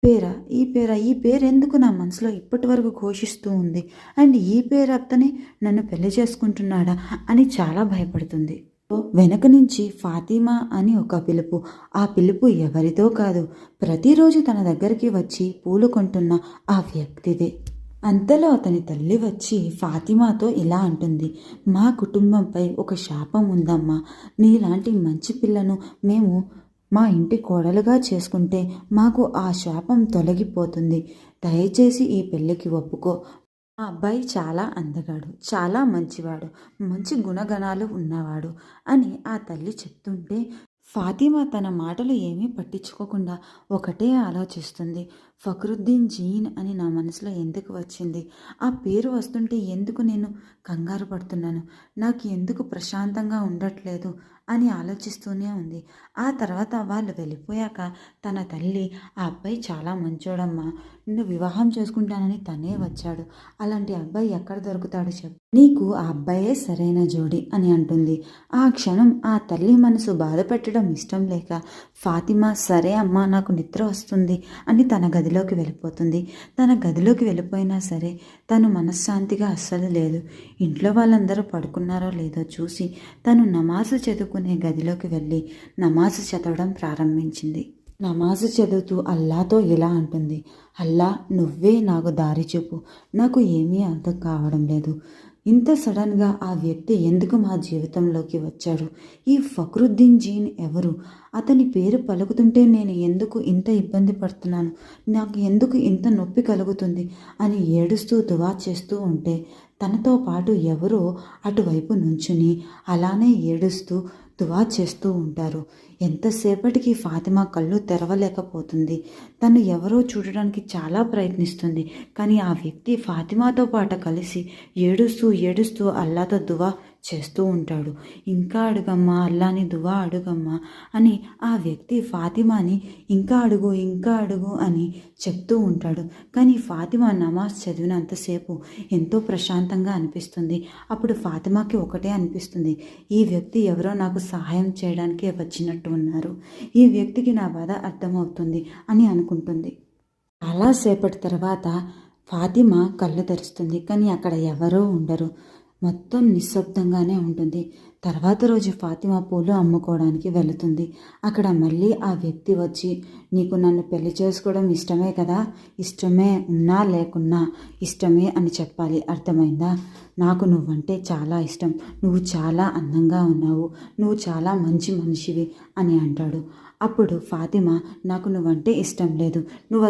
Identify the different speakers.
Speaker 1: పేరా? ఈ పేరు ఎందుకు నా మనసులో ఇప్పటి వరకు ఘోషిస్తూ ఉంది. అండ్ ఈ పేరు అతనే నన్ను పెళ్లి చేసుకుంటున్నాడా అని చాలా భయపడుతుంది. వెనక నుంచి ఫాతిమా అని ఒక పిలుపు. ఆ పిలుపు ఎవరిదో కాదు, ప్రతిరోజు తన దగ్గరికి వచ్చి పూలు కొంటున్న ఆ వ్యక్తిదే. అంతలో అతని తల్లి వచ్చి ఫాతిమాతో ఇలా అంటుంది, మా కుటుంబంపై ఒక శాపం ఉందమ్మా. నీలాంటి మంచి పిల్లను మేము మా ఇంటి కోడలుగా చేసుకుంటే మాకు ఆ శాపం తొలగిపోతుంది. దయచేసి ఈ పెళ్ళికి ఒప్పుకో. ఆ అబ్బాయి చాలా అందగాడు, చాలా మంచివాడు, మంచి గుణగణాలు ఉన్నవాడు అని ఆ తల్లి చెప్తుంటే ఫాతిమా తన మాటలు ఏమీ పట్టించుకోకుండా ఒకటే ఆలోచిస్తుంది. ఫక్రుద్దీన్ జీన్ అని నా మనసులో ఎందుకు వచ్చింది? ఆ పేరు వస్తుంటే ఎందుకు నేను కంగారు పడుతున్నాను? నాకు ఎందుకు ప్రశాంతంగా ఉండట్లేదు అని ఆలోచిస్తూనే ఉంది. ఆ తర్వాత వాళ్ళు వెళ్ళిపోయాక తన తల్లి, ఆ అబ్బాయి చాలా మంచోడమ్మా, నిన్ను వివాహం చేసుకుంటానని తనే వచ్చాడు. అలాంటి అబ్బాయి ఎక్కడ దొరుకుతాడు చెప్పు, నీకు ఆ అబ్బాయే సరైన జోడి అని అంటుంది. ఆ క్షణం ఆ తల్లి మనసు బాధ పెట్టడం ఇష్టం లేక ఫాతిమా సరే అమ్మా నాకు నిద్ర వస్తుంది అని తన గదిలోకి వెళ్ళిపోతుంది. తన గదిలోకి వెళ్ళిపోయినా సరే తను మనశ్శాంతిగా అస్సలు లేదు. ఇంట్లో వాళ్ళందరూ పడుకున్నారో లేదో చూసి తను నమాజు చదువుకునే గదిలోకి వెళ్ళి నమాజు చదవడం ప్రారంభించింది. నమాజు చదువుతూ అల్లాతో ఇలా అంటుంది, అల్లా నువ్వే నాకు దారి చూపు, నాకు ఏమీ అర్థం కావడం లేదు. ఇంత సడన్గా ఆ వ్యక్తి ఎందుకు మా జీవితంలోకి వచ్చాడు? ఈ ఫక్రుద్దీన్ జీన్ ఎవరు? అతని పేరు పలుకుతుంటే నేను ఎందుకు ఇంత ఇబ్బంది పడుతున్నాను? నాకు ఎందుకు ఇంత నొప్పి కలుగుతుంది అని ఏడుస్తూ దువా చేస్తూ ఉంటే తనతో పాటు ఎవరో అటువైపు నుంచుని అలానే ఏడుస్తూ దువా చేస్తూ ఉంటారు. ఎంతసేపటికి ఫాతిమా కళ్ళు తెరవలేకపోతుంది. తను ఎవరో చూడడానికి చాలా ప్రయత్నిస్తుంది, కానీ ఆ వ్యక్తి ఫాతిమాతో పాటు కలిసి ఏడుస్తూ ఏడుస్తూ అల్లాతో దువా చేస్తూ ఉంటాడు. ఇంకా అడుగమ్మా, అల్లాని దువా అడుగమ్మా అని ఆ వ్యక్తి ఫాతిమాని ఇంకా అడుగు ఇంకా అడుగు అని చెప్తూ ఉంటాడు. కానీ ఫాతిమా నమాజ్ చదివినంతసేపు ఎంతో ప్రశాంతంగా అనిపిస్తుంది. అప్పుడు ఫాతిమాకి ఒకటే అనిపిస్తుంది, ఈ వ్యక్తి ఎవరో నాకు సహాయం చేయడానికే వచ్చినట్టు ఉన్నారు, ఈ వ్యక్తికి నా బాధ అర్థమవుతుంది అని అనుకుంటుంది. చాలాసేపటి తర్వాత ఫాతిమా కళ్ళు తెరుస్తుంది, కానీ అక్కడ ఎవరో ఉండరు. మొత్తం నిశ్శబ్దంగానే ఉంటుంది. తర్వాత రోజు ఫాతిమా పూలు అమ్ముకోవడానికి వెళుతుంది. అక్కడ మళ్ళీ ఆ వ్యక్తి వచ్చి, నీకు నన్ను పెళ్లి చేసుకోవడం ఇష్టమే కదా, ఇష్టమే ఉన్నా లేకున్నా ఇష్టమే అని చెప్పాలి, అర్థమైందా? నాకు నువ్వంటే చాలా ఇష్టం, నువ్వు చాలా అందంగా ఉన్నావు, నువ్వు చాలా మంచి మనిషివి అని అంటాడు. అప్పుడు ఫాతిమా, నాకు నువ్వంటే ఇష్టం లేదు, నువ్వు